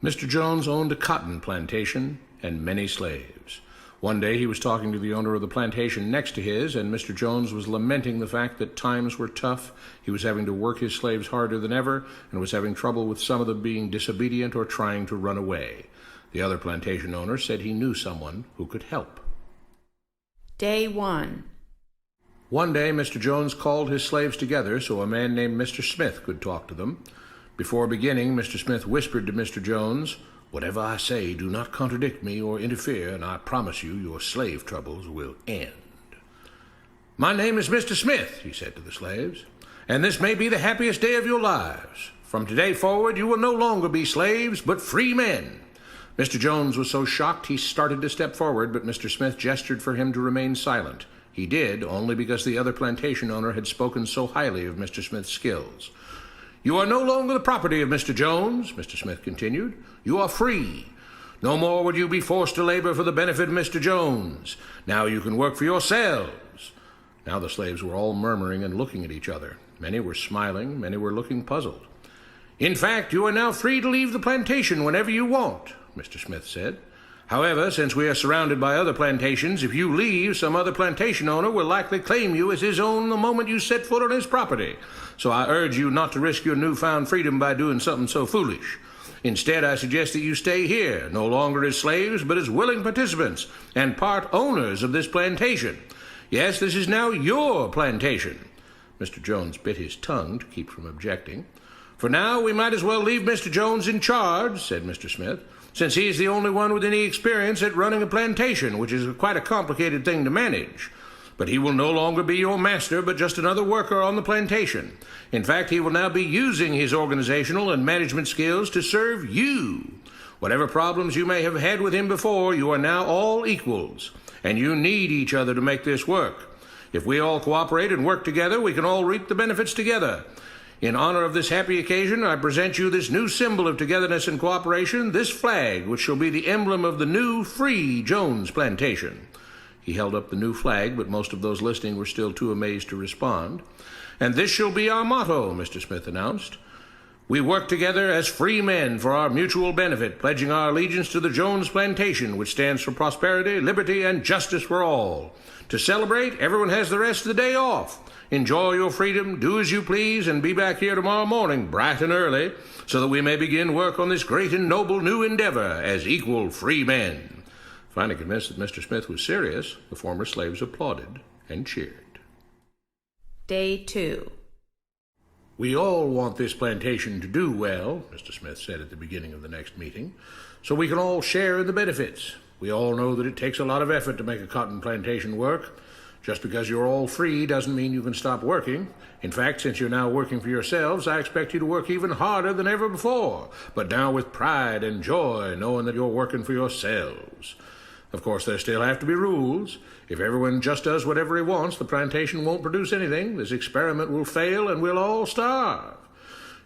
Mr. Jones owned a cotton plantation and many slaves. One day he was talking to the owner of the plantation next to his, and Mr. Jones was lamenting the fact that times were tough. He was having to work his slaves harder than ever, and was having trouble with some of them being disobedient or trying to run away. The other plantation owner said he knew someone who could help. Day 1. One day Mr. Jones called his slaves together so a man named Mr. Smith could talk to them. Before beginning, Mr. Smith whispered to Mr. Jones, "Whatever I say, do not contradict me or interfere, and I promise you your slave troubles will end." "My name is Mr. Smith," he said to the slaves, "and this may be the happiest day of your lives. From today forward, you will no longer be slaves, but free men." Mr. Jones was so shocked he started to step forward, but Mr. Smith gestured for him to remain silent. He did, only because the other plantation owner had spoken so highly of Mr. Smith's skills. "You are no longer the property of Mr. Jones," Mr. Smith continued. "You are free. No more would you be forced to labor for the benefit of Mr. Jones. Now you can work for yourselves." Now the slaves were all murmuring and looking at each other. Many were smiling, many were looking puzzled. "In fact, you are now free to leave the plantation whenever you want," Mr. Smith said. "However, since we are surrounded by other plantations, if you leave, some other plantation owner will likely claim you as his own the moment you set foot on his property. So I urge you not to risk your newfound freedom by doing something so foolish. Instead, I suggest that you stay here, no longer as slaves, but as willing participants and part owners of this plantation. Yes, this is now your plantation." Mr. Jones bit his tongue to keep from objecting. "For now, we might as well leave Mr. Jones in charge," said Mr. Smith, "since he is the only one with any experience at running a plantation, which is quite a complicated thing to manage. But he will no longer be your master, but just another worker on the plantation. In fact, he will now be using his organizational and management skills to serve you. Whatever problems you may have had with him before, you are now all equals, and you need each other to make this work. If we all cooperate and work together, we can all reap the benefits together. In honor of this happy occasion, I present you this new symbol of togetherness and cooperation, this flag, which shall be the emblem of the new, free Jones plantation." He held up the new flag, but most of those listening were still too amazed to respond. "And this shall be our motto," Mr. Smith announced. "We work together as free men for our mutual benefit, pledging our allegiance to the Jones plantation, which stands for prosperity, liberty, and justice for all. To celebrate, everyone has the rest of the day off. Enjoy your freedom, do as you please, and be back here tomorrow morning, bright and early, so that we may begin work on this great and noble new endeavor as equal free men." Finally convinced that Mr. Smith was serious, the former slaves applauded and cheered. Day 2. "We all want this plantation to do well," Mr. Smith said at the beginning of the next meeting, "so we can all share in the benefits. We all know that it takes a lot of effort to make a cotton plantation work. Just because you're all free doesn't mean you can stop working. In fact, since you're now working for yourselves, I expect you to work even harder than ever before, but now with pride and joy, knowing that you're working for yourselves. Of course, there still have to be rules. If everyone just does whatever he wants, the plantation won't produce anything. This experiment will fail, and we'll all starve.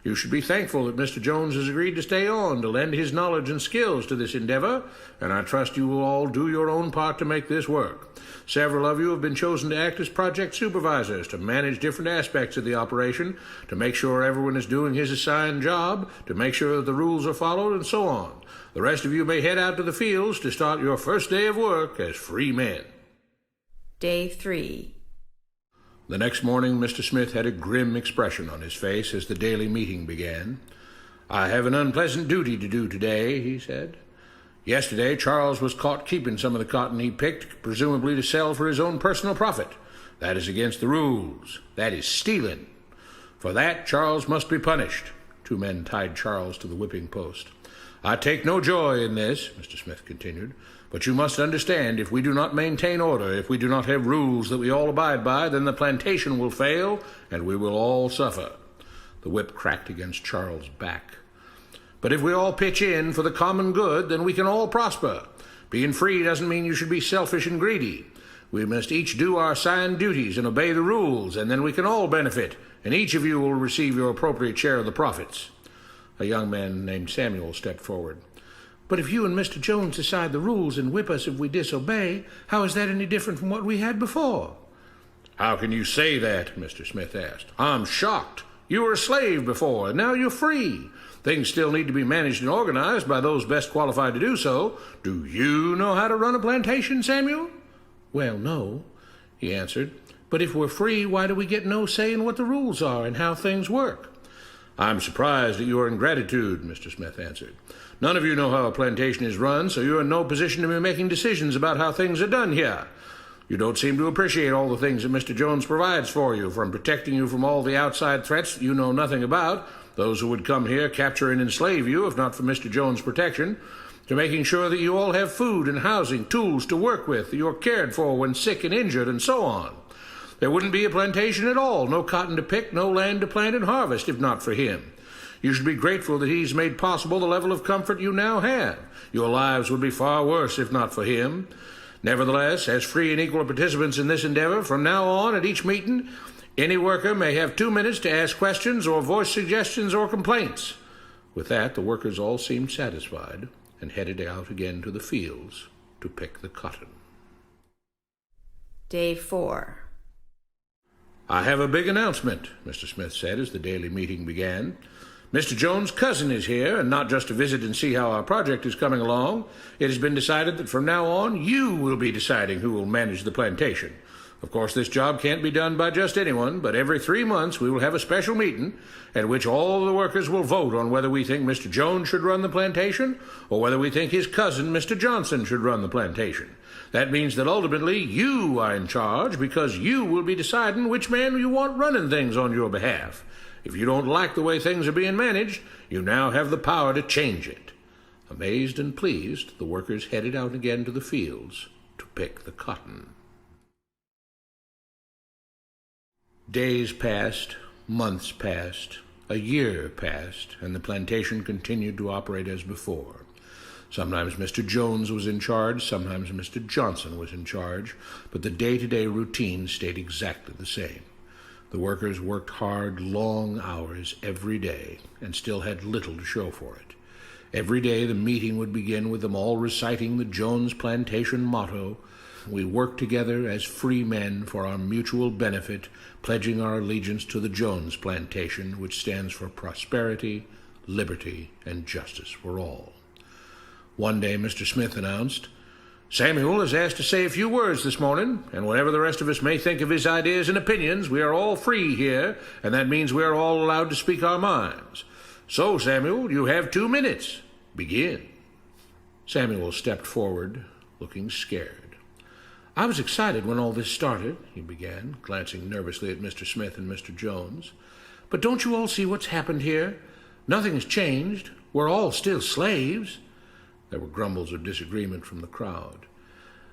You should be thankful that Mr. Jones has agreed to stay on to lend his knowledge and skills to this endeavor, and I trust you will all do your own part to make this work. Several of you have been chosen to act as project supervisors to manage different aspects of the operation, to make sure everyone is doing his assigned job, to make sure that the rules are followed, and so on. The rest of you may head out to the fields to start your first day of work as free men." Day 3. The next morning, Mr. Smith had a grim expression on his face as the daily meeting began. "I have an unpleasant duty to do today," he said. "Yesterday, Charles was caught keeping some of the cotton he picked, presumably to sell for his own personal profit. That is against the rules. That is stealing. For that, Charles must be punished." 2 men tied Charles to the whipping post. "I take no joy in this," Mr. Smith continued, "but you must understand, if we do not maintain order, if we do not have rules that we all abide by, then the plantation will fail, and we will all suffer." The whip cracked against Charles' back. "But if we all pitch in for the common good, then we can all prosper. Being free doesn't mean you should be selfish and greedy. We must each do our assigned duties and obey the rules, and then we can all benefit, and each of you will receive your appropriate share of the profits." A young man named Samuel stepped forward. "But if you and Mr. Jones decide the rules and whip us if we disobey, how is that any different from what we had before?" "How can you say that?" Mr. Smith asked. "I'm shocked. You were a slave before, and now you're free. Things still need to be managed and organized by those best qualified to do so. Do you know how to run a plantation, Samuel?" "Well, no," he answered. "But if we're free, why do we get no say in what the rules are and how things work?" "I'm surprised at your ingratitude," Mr. Smith answered. "None of you know how a plantation is run, so you're in no position to be making decisions about how things are done here. You don't seem to appreciate all the things that Mr. Jones provides for you, from protecting you from all the outside threats that you know nothing about, those who would come here, capture and enslave you if not for Mr. Jones' protection, to making sure that you all have food and housing, tools to work with, that you're cared for when sick and injured, and so on. There wouldn't be a plantation at all, no cotton to pick, no land to plant and harvest, if not for him. You should be grateful that he's made possible the level of comfort you now have. Your lives would be far worse if not for him. Nevertheless, as free and equal participants in this endeavor, from now on at each meeting, any worker may have 2 minutes to ask questions or voice suggestions or complaints." With that, the workers all seemed satisfied and headed out again to the fields to pick the cotton. Day 4. "I have a big announcement," Mr. Smith said as the daily meeting began. "Mr. Jones' cousin is here, and not just to visit and see how our project is coming along. It has been decided that from now on you will be deciding who will manage the plantation. Of course, this job can't be done by just anyone, but every 3 months we will have a special meeting at which all the workers will vote on whether we think Mr. Jones should run the plantation or whether we think his cousin, Mr. Johnson, should run the plantation. That means that ultimately you are in charge because you will be deciding which man you want running things on your behalf. If you don't like the way things are being managed, you now have the power to change it." Amazed and pleased, the workers headed out again to the fields to pick the cotton. Days passed, months passed, a year passed, and the plantation continued to operate as before. Sometimes Mr. Jones was in charge, sometimes Mr. Johnson was in charge, but the day-to-day routine stayed exactly the same. The workers worked hard, long hours every day, and still had little to show for it. Every day the meeting would begin with them all reciting the Jones Plantation motto, "We work together as free men for our mutual benefit, pledging our allegiance to the Jones Plantation, which stands for prosperity, liberty, and justice for all." One day Mr. Smith announced, "Samuel is asked to say a few words this morning, and whatever the rest of us may think of his ideas and opinions, we are all free here, and that means we are all allowed to speak our minds. So, Samuel, you have 2 minutes. Begin." Samuel stepped forward, looking scared. "I was excited when all this started," he began, glancing nervously at Mr. Smith and Mr. Jones. "But don't you all see what's happened here? Nothing has changed. We're all still slaves." There were grumbles of disagreement from the crowd.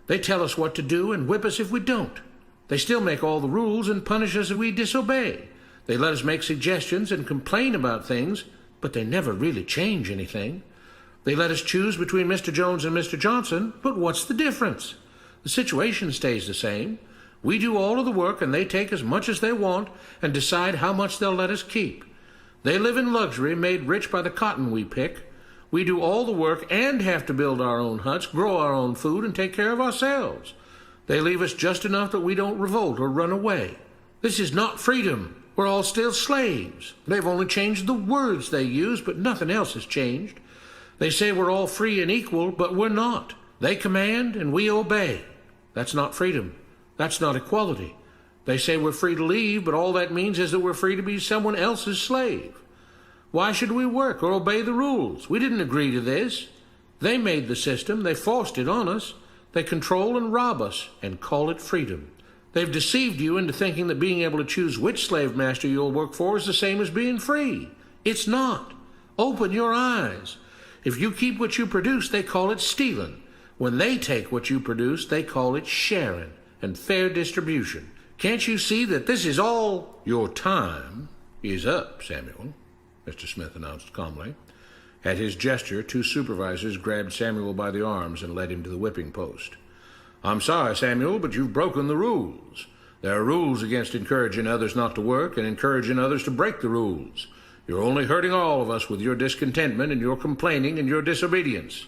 "They tell us what to do and whip us if we don't. They still make all the rules and punish us if we disobey. They let us make suggestions and complain about things, but they never really change anything. They let us choose between Mr. Jones and Mr. Johnson, but what's the difference? The situation stays the same. We do all of the work and they take as much as they want and decide how much they'll let us keep. They live in luxury, made rich by the cotton we pick. We do all the work and have to build our own huts, grow our own food, and take care of ourselves. They leave us just enough that we don't revolt or run away. This is not freedom. We're all still slaves. They've only changed the words they use, but nothing else has changed. They say we're all free and equal, but we're not. They command and we obey. That's not freedom. That's not equality. They say we're free to leave, but all that means is that we're free to be someone else's slave. Why should we work or obey the rules? We didn't agree to this. They made the system. They forced it on us. They control and rob us and call it freedom. They've deceived you into thinking that being able to choose which slave master you'll work for is the same as being free. It's not. Open your eyes. If you keep what you produce, they call it stealing. When they take what you produce, they call it sharing and fair distribution. Can't you see that this is all? Your time is up, Samuel, Mr. Smith announced calmly. At his gesture, 2 supervisors grabbed Samuel by the arms and led him to the whipping post. "I'm sorry, Samuel, but you've broken the rules. There are rules against encouraging others not to work and encouraging others to break the rules. You're only hurting all of us with your discontentment and your complaining and your disobedience."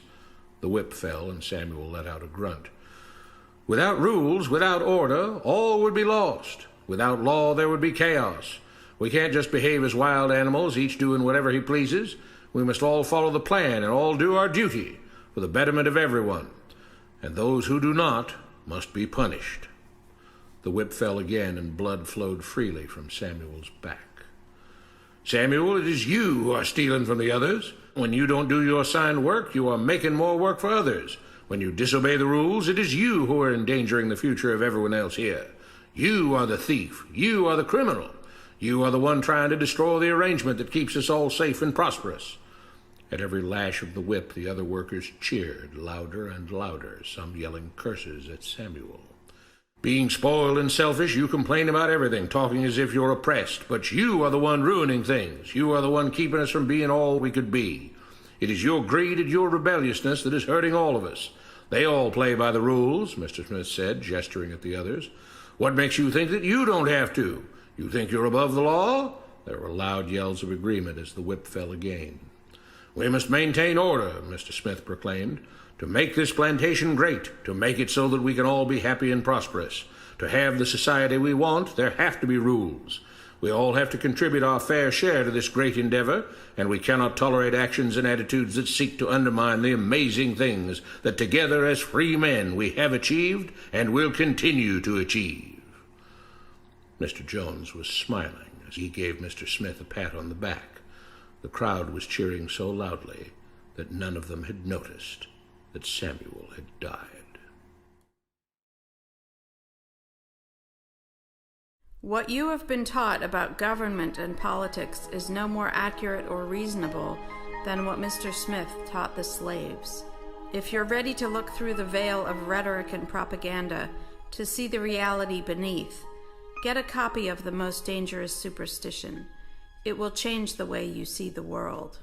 The whip fell, and Samuel let out a grunt. "Without rules, without order, all would be lost. Without law, there would be chaos. We can't just behave as wild animals, each doing whatever he pleases. We must all follow the plan and all do our duty for the betterment of everyone, and those who do not must be punished. The whip fell again, and blood flowed freely from Samuel's back. Samuel, it is you who are stealing from the others. When you don't do your assigned work, you are making more work for others. When you disobey the rules, it is you who are endangering the future of everyone else here. You are the thief. You are the criminal. You are the one trying to destroy the arrangement that keeps us all safe and prosperous. At every lash of the whip, the other workers cheered louder and louder, some yelling curses at Samuel. Being spoiled and selfish, you complain about everything, talking as if you're oppressed. But you are the one ruining things. You are the one keeping us from being all we could be. It is your greed and your rebelliousness that is hurting all of us. They all play by the rules, Mr. Smith said, gesturing at the others. What makes you think that you don't have to? You think you're above the law? There were loud yells of agreement as the whip fell again. We must maintain order, Mr. Smith proclaimed, to make this plantation great, to make it so that we can all be happy and prosperous. To have the society we want, there have to be rules. We all have to contribute our fair share to this great endeavor, and we cannot tolerate actions and attitudes that seek to undermine the amazing things that together as free men we have achieved and will continue to achieve. Mr. Jones was smiling as he gave Mr. Smith a pat on the back. The crowd was cheering so loudly that none of them had noticed that Samuel had died. What you have been taught about government and politics is no more accurate or reasonable than what Mr. Smith taught the slaves. If you're ready to look through the veil of rhetoric and propaganda to see the reality beneath, get a copy of The Most Dangerous Superstition. It will change the way you see the world.